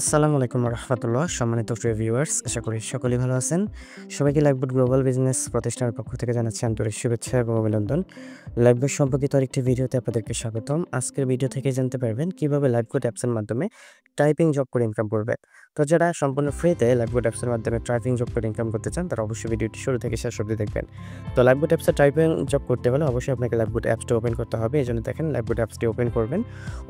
আসসালামু আলাইকুম রহমতুল্লাহ। সম্মানিত ভিউয়ার্স, আশা করি সকলেই ভালো আছেন। সবাইকে লাইফবোট গ্লোবাল বিজনেস প্রতিষ্ঠানের পক্ষ থেকে জানাচ্ছি আন্তরিক শুভেচ্ছা এবং অভিনন্দন। লাইফবোট সম্পর্কিত আরেকটি ভিডিওতে আপনাদেরকে স্বাগতম। আজকের ভিডিও থেকে জানতে পারবেন কিভাবে লাইফবোট অ্যাপসের মাধ্যমে টাইপিং জব করে ইনকাম করবেন। তো যারা সম্পূর্ণ ফ্রিতে লাইফবোট অ্যাপসের মাধ্যমে টাইপিং জব করে ইনকাম করতে চান, তারা অবশ্যই ভিডিওটি শুরু থেকে শেষ অবধি দেখবেন। তো লাইফবোট অ্যাপসে টাইপিং জব করতে হলে অবশ্যই আপনাকে লাইফবোট অ্যাপসটা ওপেন করতে হবে। এই জন্য দেখেন লাইফবোট অ্যাপসটি ওপেন করবেন।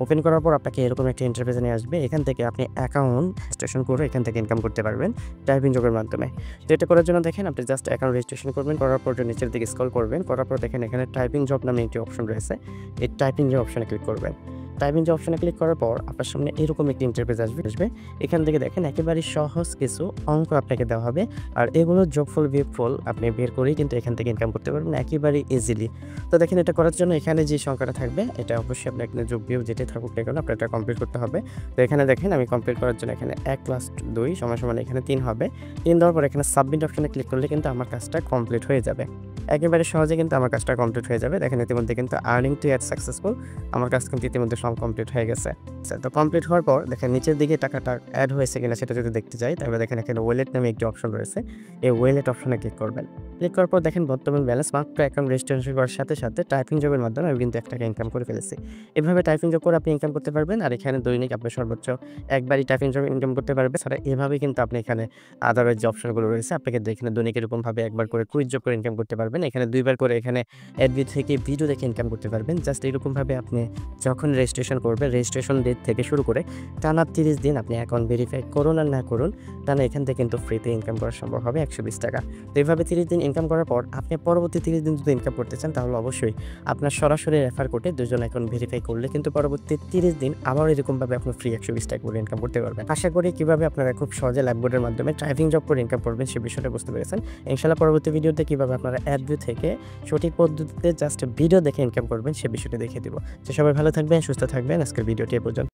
ওপেন করার পর আপনাকে এরকম একটা ইন্টারফেসে নিয়ে আসবে। এখান থেকে আপনি অ্যাকাউন্ট রেজিস্ট্রেশন করে এখান থেকে ইনকাম করতে পারবেন টাইপিং জবের মাধ্যমে। তো এটা করার জন্য দেখেন আপনি জাস্ট অ্যাকাউন্ট রেজিস্ট্রেশন করবেন, করার পর নিচের দিকে স্ক্রল করবেন, করার পর দেখেন এখানে টাইপিং জব নামে একটি অপশন রয়েছে। এই টাইপিং জব অপশনে ক্লিক করবেন। টাইপিং জব অপশনে ক্লিক করার পর আপনার সামনে এরকম একটি ইন্টারফেস আসবে। এখান থেকে দেখেন একেবারে সহজ কিছু অঙ্ক আপনাকে দেওয়া হবে, আর এগুলো যোগফল বিয়োগফল আপনি বের করেই কিন্তু এখান থেকে ইনকাম করতে পারবেন একেবারে ইজিলি। তো দেখেন এটা করার জন্য এখানে যে সংখ্যাটা থাকবে এটা অবশ্যই আপনার এখানে যোগ বিয়োগ যেটাই থাকুক না কেন আপনার এটা কমপ্লিট করতে হবে। তো এখানে দেখেন আমি কমপ্লিট করার জন্য এখানে 1+2 সমান এখানে 3 হবে। 3 দেওয়ার পর এখানে সাবমিট অপশনে ক্লিক করলে কিন্তু আমার কাজটা কমপ্লিট হয়ে যাবে। একেবারে সহজে কিন্তু আমার কাজটা কমপ্লিট হয়ে যাবে। দেখেন ইতিমধ্যে কিন্তু আর্নিং টু অ্যাড সাকসেসফুল, আমার কাজ কিন্তু ইতিমধ্যে সব কমপ্লিট হয়ে গেছে। তো কমপ্লিট হওয়ার পর দেখেন নিচের দিকে টাকাটা অ্যাড হয়েছে কিনা সেটা যদি দেখতে চাই, তাহলে দেখেন এখানে ওয়ালেট নামে একটি অপশন রয়েছে। এই ওয়ালেট অপশনে ক্লিক করবেন। ক্লিক করার পর দেখেন বর্তমান ব্যালেন্স মাত্র অ্যাকাউন্ট রেজিস্ট্রেশন করার সাথে সাথে টাইপিং জবের মাধ্যমে আমি কিন্তু 1 টাকা ইনকাম করে ফেলেছি। এভাবে টাইপিং জব করে আপনি ইনকাম করতে পারবেন। আর এখানে দৈনিক আপনি সর্বোচ্চ একবারই টাইপিং জব ইনকাম করতে পারবেন। ছাড়া এভাবে কিন্তু আপনি এখানে আদারওয়াইজ যে অপশনগুলো রয়েছে আপনাকে এখানে দৈনিক এরকমভাবে একবার করে কুইজ জব করে ইনকাম করতে পারবেন। এখানে 2 বার করে এখানে অ্যাডবি থেকে ভিডিও দেখে ইনকাম করতে পারবেন। জাস্ট এরকমভাবে আপনি যখন রেজিস্ট্রেশন করবেন, রেজিস্ট্রেশন ডেট থেকে শুরু করে টানা 30 দিন আপনি অ্যাকাউন্ট ভেরিফাই করুন আর না করুন, টানা এখান থেকে কিন্তু ফ্রিতে ইনকাম করা সম্ভব হবে 120 টাকা। তো এইভাবে 30 দিন ইনকাম করার পর আপনি পরবর্তী 30 দিন যদি ইনকাম করতে চান, তাহলে অবশ্যই আপনার সরাসরি রেফার কোডে 2 জন অ্যাকাউন্ট ভেরিফাই করলে কিন্তু পরবর্তী 30 দিন আবার এরকমভাবে আপনি ফ্রি 120 টাকা করে ইনকাম করতে পারবেন। আশা করি কিভাবে আপনারা খুব সহজে লাইফবোটের মাধ্যমে টাইপিং জব করে ইনকাম করবেন সে বিষয়টা বুঝতে পেরেছেন। ইনশাআল্লাহ পরবর্তী ভিডিওতে কিভাবে আপনারা অ্যাডভিউ থেকে সঠিক পদ্ধতিতে জাস্ট ভিডিও দেখে ইনকাম করবেন সে বিষয়টি দেখিয়ে দিব। তো সবাই ভালো থাকবেন, সুস্থ থাকবেন। আজকের ভিডিওটি এ পর্যন্ত।